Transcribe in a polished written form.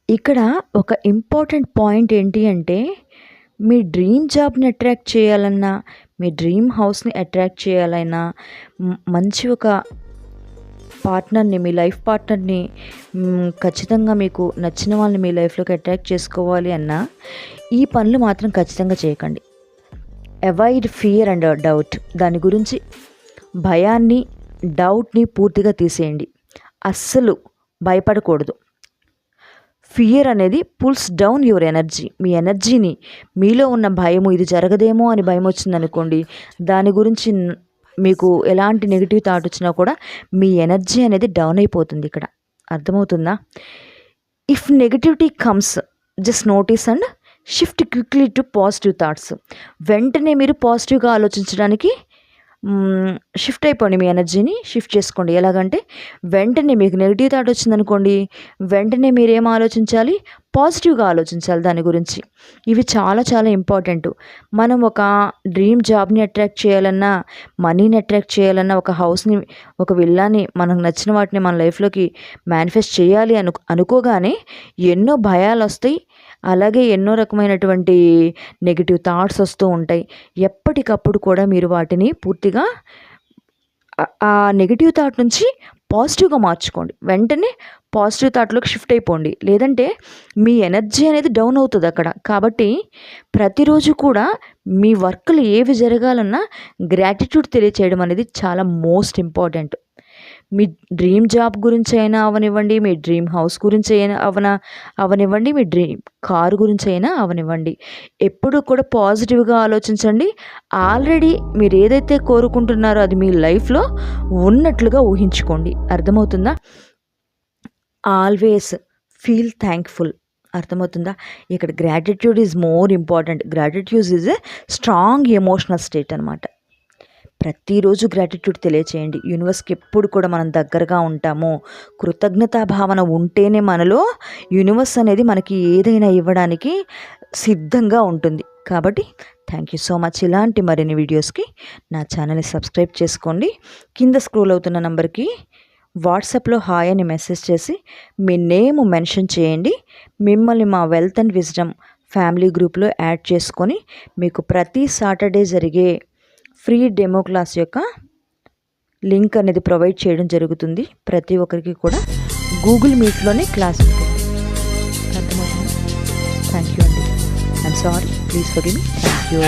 ఇక్కడ ఒక important point ఏంటి అంటే, మీ డ్రీమ్ జాబ్‌ని అట్రాక్ట్ చేయాలన్నా, మీ డ్రీమ్ హౌస్‌ని అట్రాక్ట్ చేయాలన్నా, మంచి ఒక పార్ట్నర్‌ని, మీ లైఫ్ పార్ట్నర్‌ని ఖచ్చితంగా మీకు నచ్చిన వాళ్ళని మీ లైఫ్‌లోకి అట్రాక్ట్ చేసుకోవాలి అన్నా, ఈ పనులు మాత్రం ఖచ్చితంగా చేయకండి. Avoid fear and doubt. దాని గురించి భయాన్ని, డౌట్‌ని పూర్తిగా తీసేయండి. అస్సలు భయపడకూడదు. ఫియర్ అనేది పుల్స్ డౌన్ యువర్ ఎనర్జీ. మీ ఎనర్జీని, మీలో ఉన్న భయము, ఇది జరగదేమో అని భయం వచ్చిందనుకోండి, దాని గురించి మీకు ఎలాంటి నెగిటివ్ థాట్ వచ్చినా కూడా మీ ఎనర్జీ అనేది డౌన్ అయిపోతుంది ఇక్కడ. అర్థమవుతుందా? If negativity comes, just notice and shift quickly to positive thoughts. వెంటనే మీరు పాజిటివ్గా ఆలోచించడానికి షిఫ్ట్ అయిపోండి. మీ ఎనర్జీని షిఫ్ట్ చేసుకోండి. ఎలాగంటే, వెంటనే మీకు నెగిటివ్ థాట్ వచ్చిందనుకోండి, వెంటనే మీరేం ఆలోచించాలి? పాజిటివ్గా ఆలోచించాలి దాని గురించి. ఇవి చాలా చాలా ఇంపార్టెంట్. మనం ఒక డ్రీమ్ జాబ్ని అట్రాక్ట్ చేయాలన్నా, మనీని అట్రాక్ట్ చేయాలన్నా, ఒక హౌస్ని, ఒక విల్లాని, మనకు నచ్చిన వాటిని మన లైఫ్లోకి మేనిఫెస్ట్ చేయాలి అనుకోగానే ఎన్నో భయాలు వస్తాయి. అలాగే ఎన్నో రకమైనటువంటి నెగిటివ్ థాట్స్ వస్తూ ఉంటాయి. ఎప్పటికప్పుడు కూడా మీరు వాటిని పూర్తిగా ఆ నెగిటివ్ థాట్ నుంచి పాజిటివ్గా మార్చుకోండి. వెంటనే పాజిటివ్ థాట్లోకి షిఫ్ట్ అయిపోండి. లేదంటే మీ ఎనర్జీ అనేది డౌన్ అవుతుంది అక్కడ. కాబట్టి ప్రతిరోజు కూడా మీ వర్క్లు ఏవి జరగాలన్నా గ్రాటిట్యూడ్ తెలియచేయడం అనేది చాలా మోస్ట్ ఇంపార్టెంట్. మీ డ్రీమ్ జాబ్ గురించి అయినా అవనివ్వండి, మీ డ్రీమ్ హౌస్ గురించి అయినా అవనివ్వండి, మీ డ్రీమ్ కారు గురించి అయినా అవనివ్వండి, ఎప్పుడు కూడా పాజిటివ్గా ఆలోచించండి. ఆల్రెడీ మీరు ఏదైతే కోరుకుంటున్నారో అది మీ లైఫ్లో ఉన్నట్లుగా ఊహించుకోండి. అర్థమవుతుందా? Always feel thankful. అర్థమవుతుందా? ఇక్కడ gratitude is more important. Gratitude is a strong emotional state అనమాట. ప్రతిరోజు గ్రాటిట్యూడ్ తెలియచేయండి. యూనివర్స్కి ఎప్పుడు కూడా మనం దగ్గరగా ఉంటాము. కృతజ్ఞతా భావన ఉంటేనే మనలో యూనివర్స్ అనేది మనకి ఏదైనా ఇవ్వడానికి సిద్ధంగా ఉంటుంది. కాబట్టి థ్యాంక్ యూ సో మచ్. ఇలాంటి మరిన్ని వీడియోస్కి నా ఛానల్ని సబ్స్క్రైబ్ చేసుకోండి. కింద స్క్రోల్ అవుతున్న నంబర్కి వాట్సాప్లో హాయ్ అని మెసేజ్ చేసి మీ నేమ్ మెన్షన్ చేయండి. మిమ్మల్ని మా వెల్త్ అండ్ విజ్డమ్ ఫ్యామిలీ గ్రూప్లో యాడ్ చేసుకొని మీకు ప్రతి సాటర్డే జరిగే ఫ్రీ డెమో క్లాస్ యొక్క లింక్ అనేది ప్రొవైడ్ చేయడం జరుగుతుంది. ప్రతి ఒక్కరికి కూడా గూగుల్ మీట్లోనే క్లాస్ ఉంటుంది. అర్థమవుతుంది? థ్యాంక్ యూ అండి. I'm sorry, please forgive me. Thank you.